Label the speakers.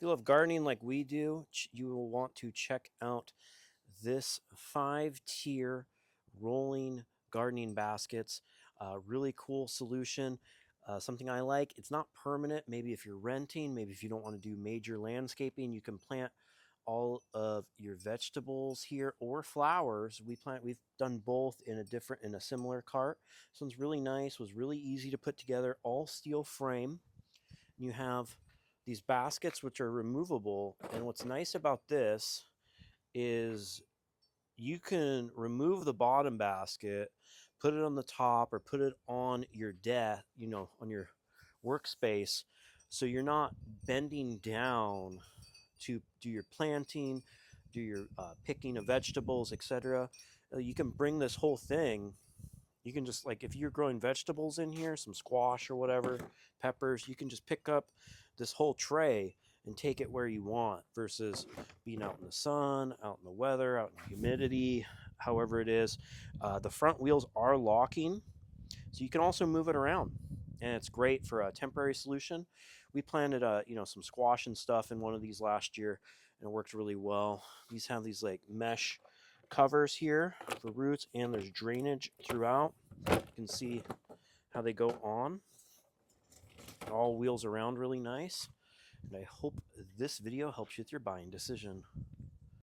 Speaker 1: If you love gardening like we do, you will want to check out this 5-tier rolling gardening baskets. Really cool solution. Something I like. It's not permanent. Maybe if you're renting, maybe if you don't want to do major landscaping, you can plant all of your vegetables here or flowers. We've done both in a similar cart. This one's really nice, was really easy to put together, all steel frame. You have these baskets which are removable, and what's nice about this is you can remove the bottom basket, put it on the top, or put it on your desk, on your workspace, so you're not bending down to do your planting, do your picking of vegetables, etc. You can bring this whole thing. You can just, like, if you're growing vegetables in here, some squash or whatever, peppers, you can just pick up this whole tray and take it where you want versus being out in the sun, out in the weather, out in humidity, however it is. The front wheels are locking, so you can also move it around, and it's great for a temporary solution. We planted some squash and stuff in one of these last year, and it worked really well. These have these like mesh covers here for roots, and there's drainage throughout. You can see how they go on. It all wheels around really nice. And I hope this video helps you with your buying decision.